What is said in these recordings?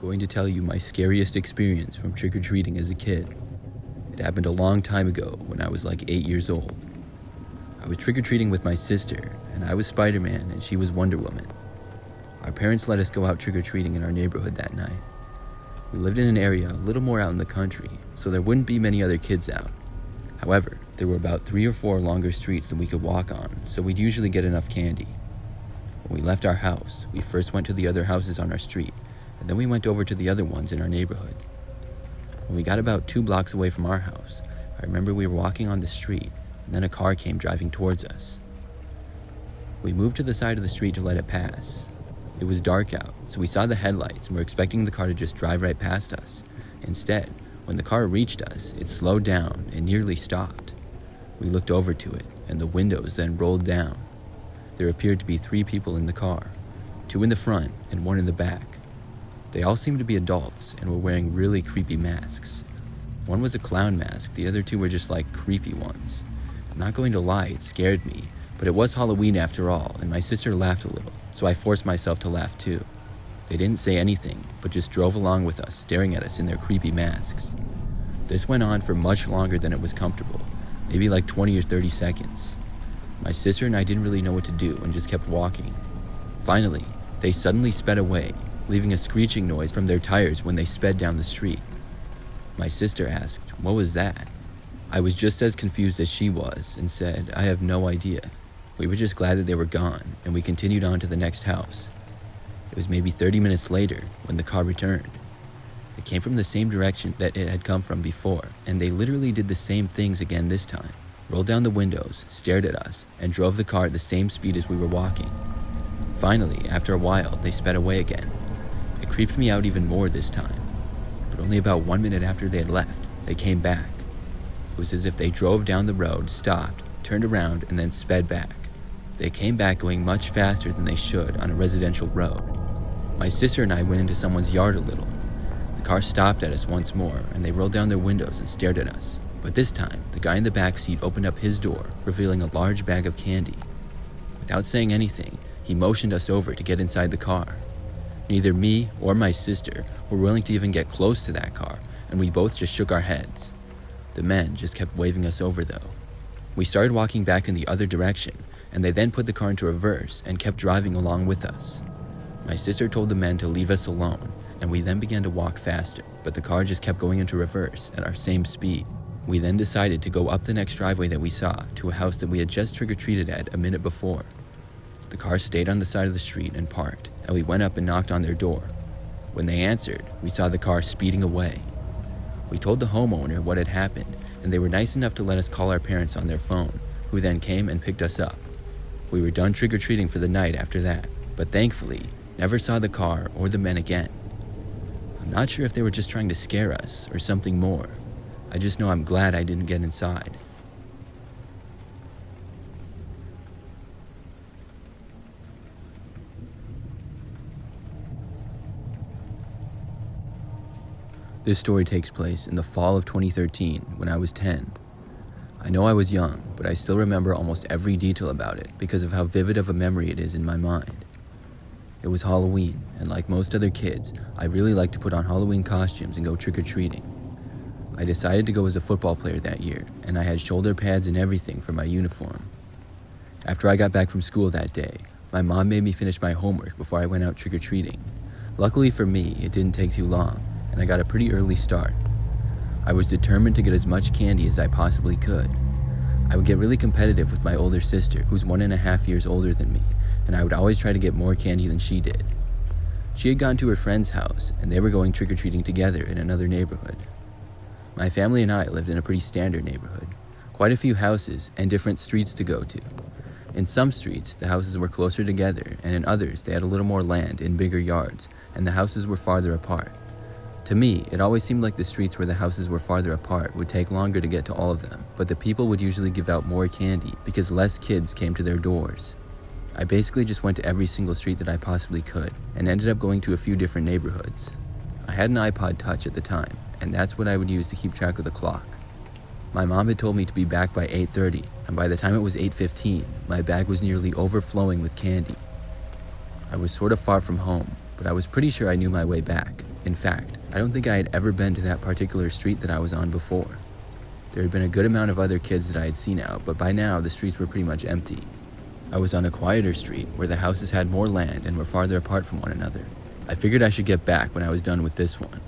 going to tell you my scariest experience from trick-or-treating as a kid. It happened a long time ago when I was like 8 years old. I was trick-or-treating with my sister, and I was Spider-Man and she was Wonder Woman. Our parents let us go out trick-or-treating in our neighborhood that night. We lived in an area a little more out in the country, so there wouldn't be many other kids out. However, there were about 3 or 4 longer streets that we could walk on, so we'd usually get enough candy. When we left our house, we first went to the other houses on our street, and then we went over to the other ones in our neighborhood. When we got about 2 blocks away from our house, I remember we were walking on the street, and then a car came driving towards us. We moved to the side of the street to let it pass. It was dark out, so we saw the headlights and were expecting the car to just drive right past us. Instead, when the car reached us, it slowed down and nearly stopped. We looked over to it, and the windows then rolled down. There appeared to be 3 people in the car, 2 in the front and 1 in the back. They all seemed to be adults and were wearing really creepy masks. One was a clown mask, the other 2 were just like creepy ones. I'm not going to lie, it scared me, but it was Halloween after all, and my sister laughed a little, so I forced myself to laugh too. They didn't say anything, but just drove along with us, staring at us in their creepy masks. This went on for much longer than it was comfortable, maybe like 20 or 30 seconds. My sister and I didn't really know what to do and just kept walking. Finally, they suddenly sped away, leaving a screeching noise from their tires when they sped down the street. My sister asked, "What was that?" I was just as confused as she was and said, "I have no idea." We were just glad that they were gone, and we continued on to the next house. It was maybe 30 minutes later when the car returned. It came from the same direction that it had come from before, and they literally did the same things again this time. Rolled down the windows, stared at us, and drove the car at the same speed as we were walking. Finally, after a while, they sped away again. It creeped me out even more this time. But only about 1 minute after they had left, they came back. It was as if they drove down the road, stopped, turned around, and then sped back. They came back going much faster than they should on a residential road. My sister and I went into someone's yard a little. The car stopped at us once more, and they rolled down their windows and stared at us. But this time, the guy in the back seat opened up his door, revealing a large bag of candy. Without saying anything, he motioned us over to get inside the car. Neither me or my sister were willing to even get close to that car, and we both just shook our heads. The men just kept waving us over though. We started walking back in the other direction, and they then put the car into reverse and kept driving along with us. My sister told the men to leave us alone, and we then began to walk faster, but the car just kept going into reverse at our same speed. We then decided to go up the next driveway that we saw to a house that we had just trick-or-treated at a minute before. The car stayed on the side of the street and parked, and we went up and knocked on their door. When they answered, we saw the car speeding away. We told the homeowner what had happened, and they were nice enough to let us call our parents on their phone, who then came and picked us up. We were done trick-or-treating for the night after that, but thankfully, never saw the car or the men again. I'm not sure if they were just trying to scare us or something more. I just know I'm glad I didn't get inside. This story takes place in the fall of 2013 when I was 10. I know I was young, but I still remember almost every detail about it because of how vivid of a memory it is in my mind. It was Halloween, and like most other kids, I really liked to put on Halloween costumes and go trick-or-treating. I decided to go as a football player that year, and I had shoulder pads and everything for my uniform. After I got back from school that day, my mom made me finish my homework before I went out trick-or-treating. Luckily for me, it didn't take too long, and I got a pretty early start. I was determined to get as much candy as I possibly could. I would get really competitive with my older sister, who's 1.5 years older than me, and I would always try to get more candy than she did. She had gone to her friend's house, and they were going trick-or-treating together in another neighborhood. My family and I lived in a pretty standard neighborhood, quite a few houses and different streets to go to. In some streets, the houses were closer together, and in others, they had a little more land and bigger yards, and the houses were farther apart. To me, it always seemed like the streets where the houses were farther apart would take longer to get to all of them, but the people would usually give out more candy because less kids came to their doors. I basically just went to every single street that I possibly could, and ended up going to a few different neighborhoods. I had an iPod Touch at the time, and that's what I would use to keep track of the clock. My mom had told me to be back by 8:30, and by the time it was 8:15, my bag was nearly overflowing with candy. I was sort of far from home, but I was pretty sure I knew my way back, In fact, I don't think I had ever been to that particular street that I was on before. There had been a good amount of other kids that I had seen out, but by now the streets were pretty much empty. I was on a quieter street where the houses had more land and were farther apart from one another. I figured I should get back when I was done with this one.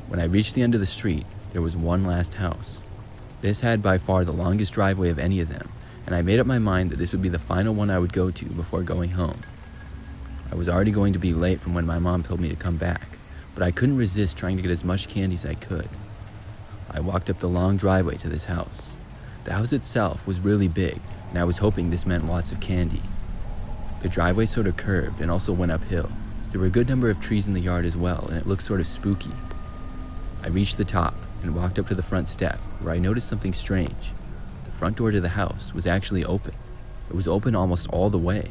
When I reached the end of the street, there was one last house. This had by far the longest driveway of any of them, and I made up my mind that this would be the final one I would go to before going home. I was already going to be late from when my mom told me to come back, but I couldn't resist trying to get as much candy as I could. I walked up the long driveway to this house. The house itself was really big, and I was hoping this meant lots of candy. The driveway sort of curved and also went uphill. There were a good number of trees in the yard as well, and it looked sort of spooky. I reached the top and walked up to the front step, where I noticed something strange. The front door to the house was actually open. It was open almost all the way.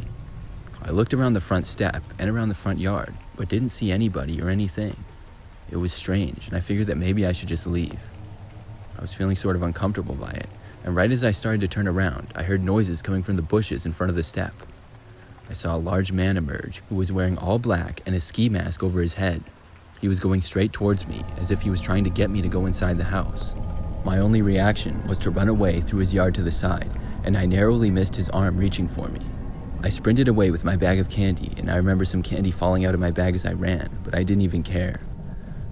I looked around the front step and around the front yard, but didn't see anybody or anything. It was strange, and I figured that maybe I should just leave. I was feeling sort of uncomfortable by it, and right as I started to turn around, I heard noises coming from the bushes in front of the step. I saw a large man emerge who was wearing all black and a ski mask over his head. He was going straight towards me, as if he was trying to get me to go inside the house. My only reaction was to run away through his yard to the side, and I narrowly missed his arm reaching for me. I sprinted away with my bag of candy, and I remember some candy falling out of my bag as I ran, but I didn't even care.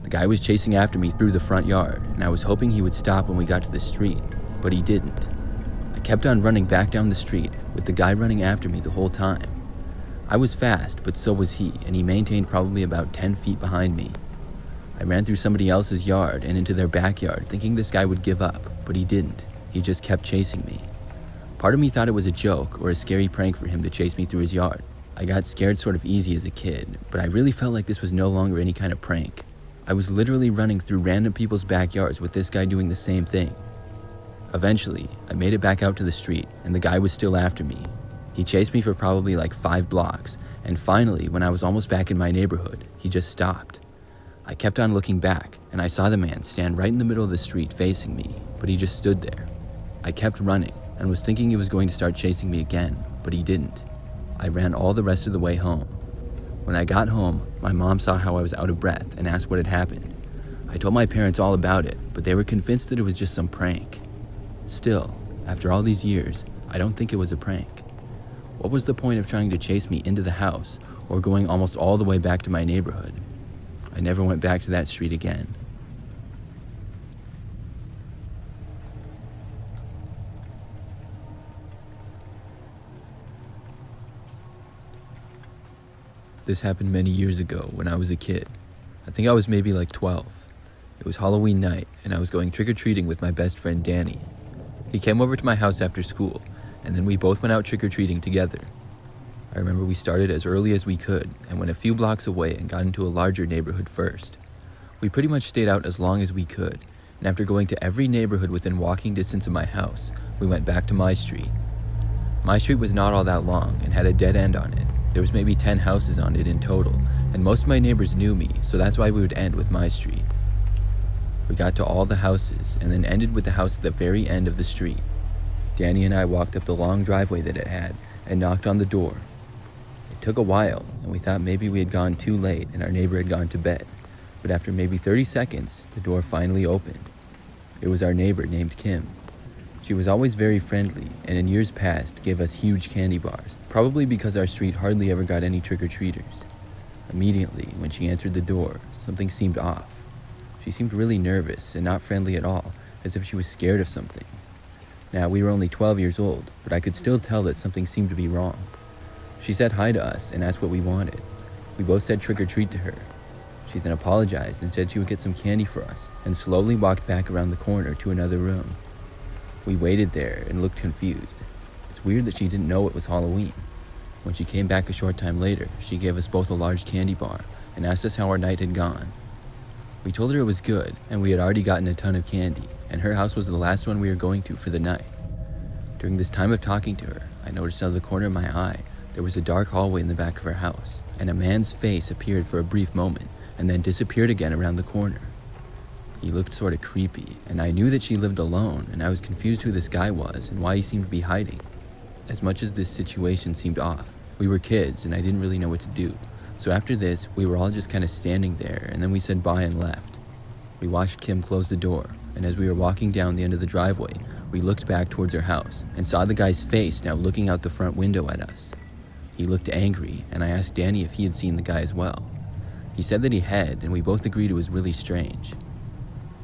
The guy was chasing after me through the front yard, and I was hoping he would stop when we got to the street, but he didn't. I kept on running back down the street, with the guy running after me the whole time. I was fast, but so was he, and he maintained probably about 10 feet behind me. I ran through somebody else's yard and into their backyard, thinking this guy would give up, but he didn't. He just kept chasing me. Part of me thought it was a joke or a scary prank for him to chase me through his yard. I got scared sort of easy as a kid, but I really felt like this was no longer any kind of prank. I was literally running through random people's backyards with this guy doing the same thing. Eventually, I made it back out to the street, and the guy was still after me. He chased me for probably like 5 blocks, and finally, when I was almost back in my neighborhood, he just stopped. I kept on looking back, and I saw the man stand right in the middle of the street facing me, but he just stood there. I kept running, and was thinking he was going to start chasing me again, but he didn't. I ran all the rest of the way home. When I got home, my mom saw how I was out of breath and asked what had happened. I told my parents all about it, but they were convinced that it was just some prank. Still, after all these years, I don't think it was a prank. What was the point of trying to chase me into the house or going almost all the way back to my neighborhood? I never went back to that street again. This happened many years ago when I was a kid. I think I was maybe like 12. It was Halloween night, and I was going trick-or-treating with my best friend Danny. He came over to my house after school, and then we both went out trick-or-treating together. I remember we started as early as we could and went a few blocks away and got into a larger neighborhood first. We pretty much stayed out as long as we could, and after going to every neighborhood within walking distance of my house, we went back to my street. My street was not all that long and had a dead end on it. There was maybe 10 houses on it in total, and most of my neighbors knew me, so that's why we would end with my street. We got to all the houses and then ended with the house at the very end of the street. Danny and I walked up the long driveway that it had and knocked on the door. It took a while, and we thought maybe we had gone too late and our neighbor had gone to bed, but after maybe 30 seconds, the door finally opened. It was our neighbor named Kim. She was always very friendly, and in years past gave us huge candy bars, probably because our street hardly ever got any trick-or-treaters. Immediately, when she answered the door, something seemed off. She seemed really nervous and not friendly at all, as if she was scared of something. Now, we were only 12 years old, but I could still tell that something seemed to be wrong. She said hi to us and asked what we wanted. We both said trick-or-treat to her. She then apologized and said she would get some candy for us, and slowly walked back around the corner to another room. We waited there and looked confused. It's weird that she didn't know it was Halloween. When she came back a short time later, she gave us both a large candy bar and asked us how our night had gone. We told her it was good, and we had already gotten a ton of candy, and her house was the last one we were going to for the night. During this time of talking to her, I noticed out of the corner of my eye, there was a dark hallway in the back of her house, and a man's face appeared for a brief moment, and then disappeared again around the corner. He looked sort of creepy, and I knew that she lived alone, and I was confused who this guy was and why he seemed to be hiding. As much as this situation seemed off, we were kids and I didn't really know what to do, So after this, we were all just kind of standing there, and then we said bye and left. We watched Kim close the door, and as we were walking down the end of the driveway, we looked back towards our house and saw the guy's face now looking out the front window at us. He looked angry, and I asked Danny if he had seen the guy as well. He said that he had, and we both agreed it was really strange.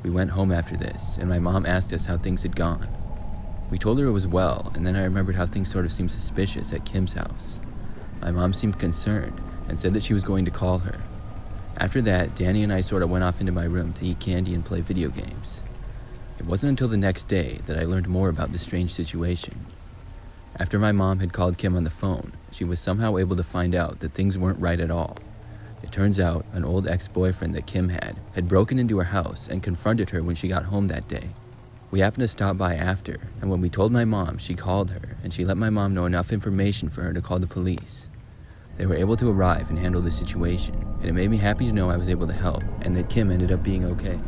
We went home after this, and my mom asked us how things had gone. We told her it was well, and then I remembered how things sort of seemed suspicious at Kim's house. My mom seemed concerned and said that she was going to call her. After that, Danny and I sort of went off into my room to eat candy and play video games. It wasn't until the next day that I learned more about this strange situation. After my mom had called Kim on the phone, she was somehow able to find out that things weren't right at all. It turns out an old ex-boyfriend that Kim had broken into her house and confronted her when she got home that day. We happened to stop by after, and when we told my mom, she called her, and she let my mom know enough information for her to call the police. They were able to arrive and handle the situation, and it made me happy to know I was able to help, and that Kim ended up being okay.